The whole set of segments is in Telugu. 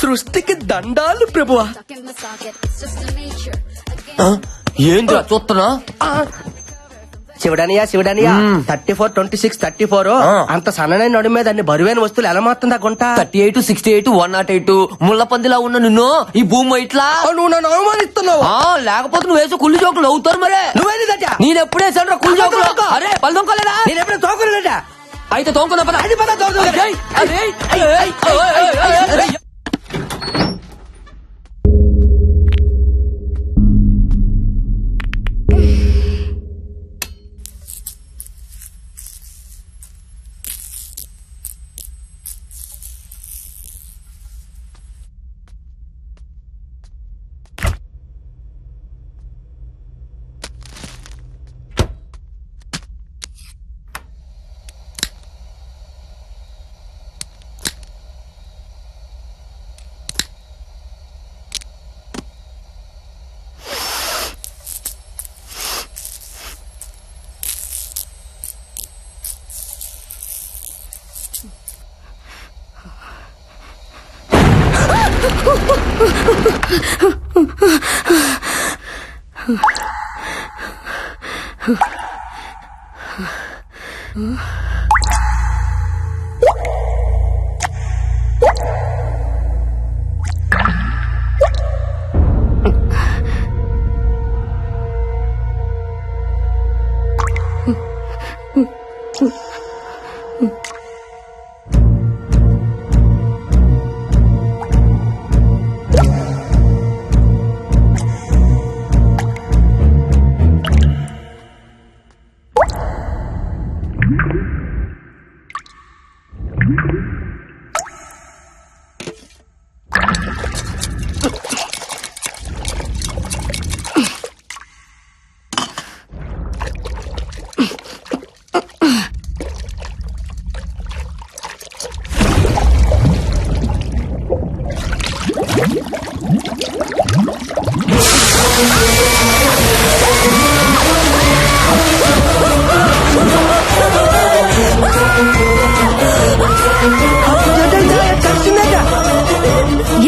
సృష్టికి దండాలు ప్రభువా. ఏంట్రా చూస్తున్నా? శివడానియా 34, 26, 34 అంత సన్ననైన నడు మీద అన్ని బరువైన వస్తువులు ఎలా మాత్రం గుంట? 38, 68, 108 ముళ్ళ పందిలా ఉన్న నిన్ను ఈ భూమి ఇట్లా నువ్వు నన్ను అవమానిస్తున్నావు. లేకపోతే నువ్వు వేసే కుళ్ళు జోకులు అవుతారు మరే. నువ్వేంటా? నేను ఎప్పుడేసాను కుళ్ళు జోకులు? అరే పళ్ళు తోముకోలేదా? నేను ఎప్పుడూ తోకలేదా? అయితే తోముకున్నా పద. అది పద తోకలే.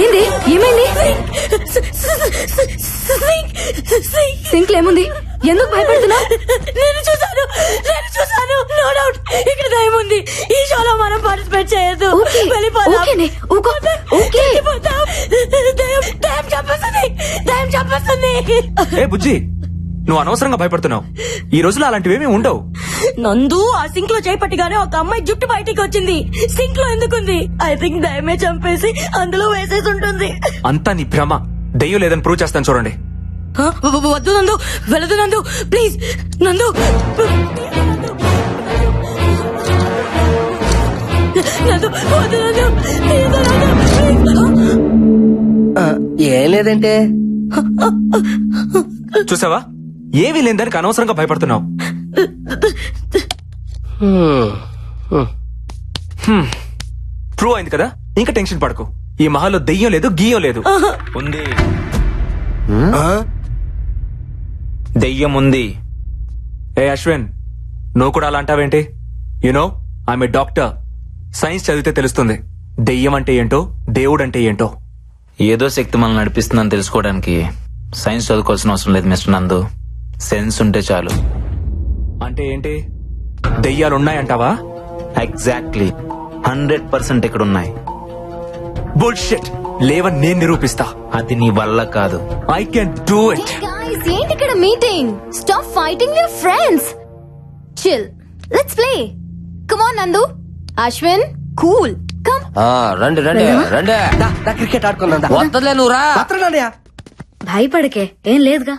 ఏంది? ఏమైంది? సింక్ ఏముంది? ఎందుకు భయపడుతున్నావు? నేను చూసాను. నో డౌట్ ఇక్కడ దయ్యం ఉంది. ఈ షోలో మనం పార్టిసిపేట్ చేయొద్దు. దయ్యం చంపేస్తుంది. ఏ బుజ్జి, నువ్వు అనవసరంగా భయపడుతున్నావు. ఈ రోజులో అలాంటివేమీ ఉండవు. నందు ఆ సింక్ లో చేపట్టిగానే ఒక అమ్మాయి జుట్టు బయటికి వచ్చింది. సింక్ లో ఎందుకుంది? ఐ థింక్ దయ్యమే చంపేసి అందులో వేసేసి ఉంటుంది. అంతా నీ భ్రమ. దెయ్యం లేదని ప్రూవ్ చేస్తాను చూడండి. వద్దు నందు, వెళ్ళదు నందు, ప్లీజ్ నందు. ఏం లేదంటే చూసావా, ఏమీ లేదని అనవసరంగా భయపడుతున్నావు. ప్రూవ్ అయింది కదా, ఇంకా టెన్షన్ పడకు. ఈ మహల్లో దెయ్యం లేదు, గీయం లేదు. ఉంది, దెయ్యం ఉంది. ఏ అశ్విన్, నువ్వు కూడా అలా అంటావేంటి? You know I'm a doctor. Science చదివితే తెలుస్తుంది దెయ్యం అంటే ఏంటో, దేవుడు అంటే ఏంటో. ఏదో శక్తి మనల్ని నడిపిస్తుందని తెలుసుకోవడానికి సైన్స్ చదువుకోవాల్సిన అవసరం లేదు మిస్టర్ నందు. సెన్స్ ఉంటే చాలు. అంటే ఏంటి? దెయ్యాలున్నాయంటావా? ఎగ్జాక్ట్లీ 100% ఇక్కడ ఉన్నాయి. బుల్షిట్. లేవని నేను నిరూపిస్తా. అది నీ వల్ల కాదు. I can do it. ఏంటి ఇక్కడ meeting? Stop fighting your friends. Chill, let's play. Come on నందు, అశ్విన్, కూల్, కమ్. రండి క్రికెట్ ఆడుకుందా? వద్దలే నువ్వు రా. భయపడకే, ఏం లేదుగా.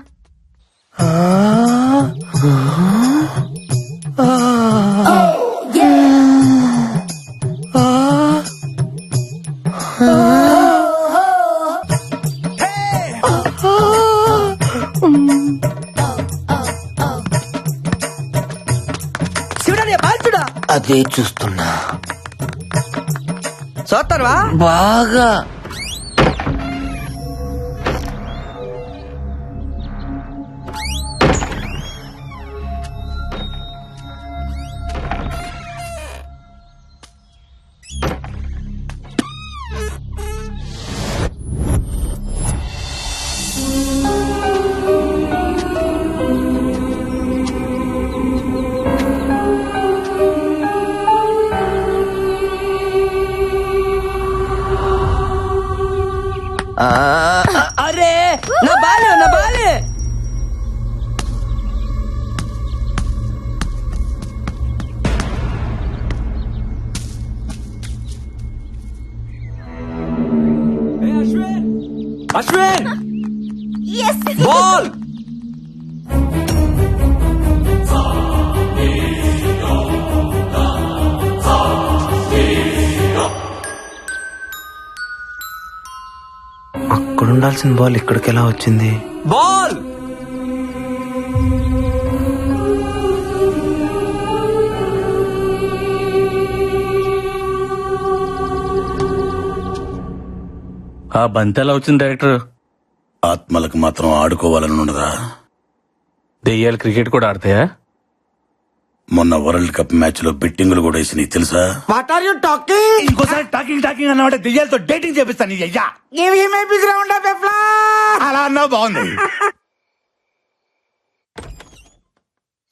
అదే చూస్తున్నా. చూస్తావా? బాగా ఉండాల్సిన బాల్ ఇక్కడికి ఎలా వచ్చింది? బాల్ ఆ బంతి ఎలా వచ్చింది డైరెక్టర్? ఆత్మలకు మాత్రం ఆడుకోవాలని ఉండదా? దెయ్యాలు క్రికెట్ కూడా ఆడతాయా? మొన్న వరల్డ్ కప్ మ్యాచ్ లో బెట్టింగులు కూడా వేసి నీకు తెలుసా? What are you talking? ఇంకోసారి టాకింగ్ టాకింగ్ అన్నమాట దెయ్యాలతో డేటింగ్ చేపిస్తాను నీ అయ్యా. అలా అన్నావు బాగుంది.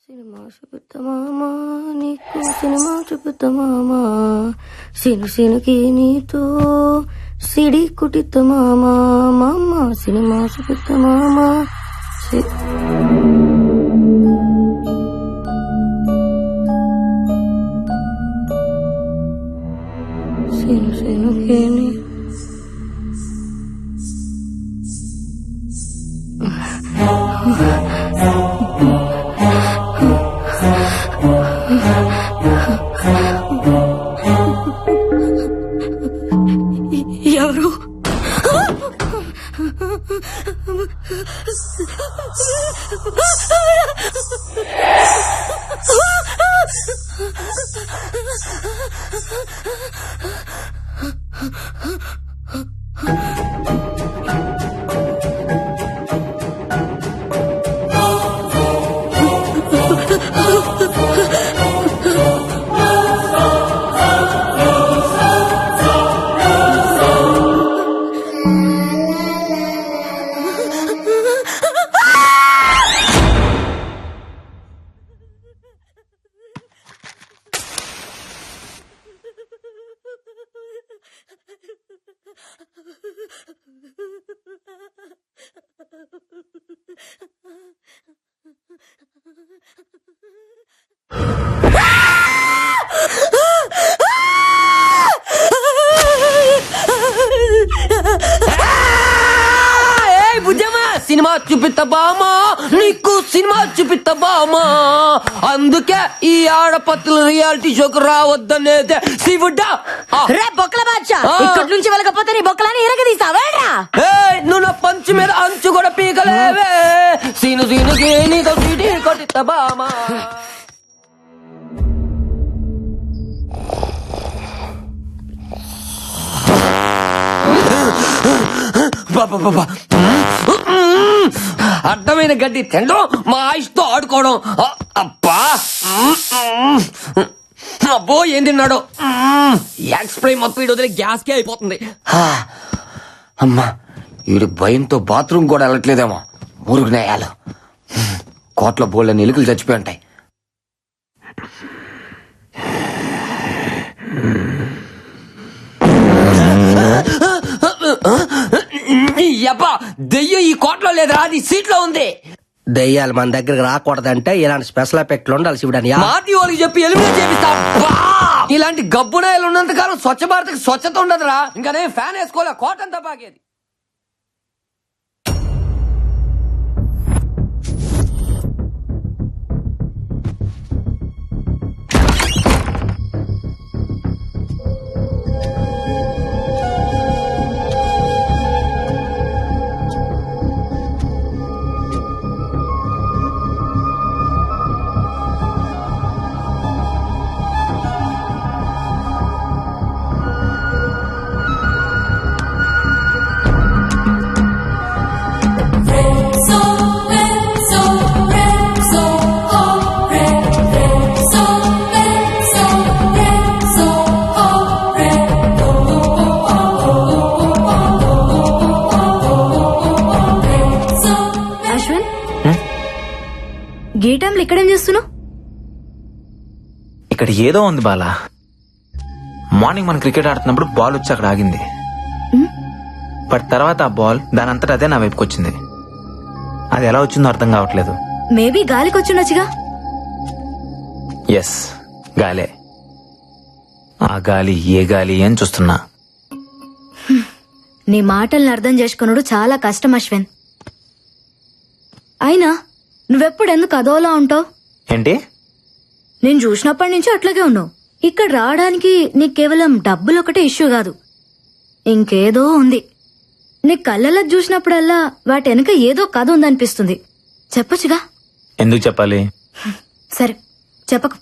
సినిమా చూపుతామా నీకు సినిమా చూపుతామా సిను సినుకి నీతో సిడి కుటితమామా మామ సినిమా చూపుతామా సిను సినుకి నీ ఎవరు? సినిమా చూపిస్తామా నీకు సినిమా చూపిస్తామా అందుకే ఈ ఆడపత్రుల రియాలిటీ షోకు రావద్దనేదే శివుడా. రే బొక్కల బాద్షా ఇక్కడి నుంచి వెళ్ళకపోతే నీ బొక్కలని ఇరగదీస్తావేరా? నువ్వు నా పంచు మీద అంచు కూడా పీకలేవే సీను సీనుకి నీతో సీటీ కొట్టిస్తామా. అడ్డమైన గడ్డి తినడం మా ఆయుష్తో ఆడుకోవడం. అబ్బా అబ్బో ఏం తిన్నాడు. ఎక్స్ప్రై మొత్తం వీడు వదిలే గ్యాస్కే అయిపోతుంది. అమ్మా వీడు భయంతో బాత్రూమ్ కూడా వెళ్ళట్లేదేమో. మురుగు నేయాలు కోట్ల బోళ్ళని ఎలుకలు చచ్చిపోయి ఉంటాయి. యబ్బా దెయ్యం ఈ కోట్లో లేదురా, అది సీట్లో ఉంది. దెయ్యాలు మన దగ్గరకు రాకూడదంటే ఇలాంటి స్పెషల్ ఎఫెక్ట్లు ఉండాలి శివుడని. మాటి వాళ్ళకి చెప్పి ఎలిమినేట్ చేపిస్తా. ఇలాంటి గబ్బునాయలు ఉన్నంత కాలం స్వచ్ఛ భారత్ స్వచ్ఛత ఉండదురా. ఇంకా నేను ఫ్యాన్ వేసుకోలే, కోటంతా బాగేది. గీటంలో ఇక్కడేం చేస్తున్నావు? ఇక్కడ ఏదో ఉంది బాలా. మార్నింగ్ మనం క్రికెట్ ఆడుతున్నప్పుడు బాల్ వచ్చి అక్కడ ఆగింది. బట్ తర్వాత ఆ బాల్ దాని అంతటా అదే నా వైపుకి వచ్చింది. అది ఎలా వచ్చిందో అర్థం కావట్లేదు. మేబీ గాలికి వచ్చిండొచ్చుగా. ఎస్ గాలే. ఆ గాలి ఏ గాలి అని చూస్తున్నా. నీ మాటల్ని అర్థం చేసుకున్నాడు చాలా కష్టం అశ్విన్. అయినా నువ్వెప్పుడు ఎందుకు అదోలా ఉంటావు? ఏంటి? నేను చూసినప్పటి నుంచి అట్లాగే ఉన్నావు. ఇక్కడ రావడానికి నీకు కేవలం డబ్బులు ఒకటే ఇష్యూ కాదు, ఇంకేదో ఉంది. నీ కళ్ళలో చూసినప్పుడల్లా వాటి వెనక ఏదో కథ ఉందనిపిస్తుంది చెప్పొచ్చుగా. ఎందుకు చెప్పాలి? సరే చెప్పకు.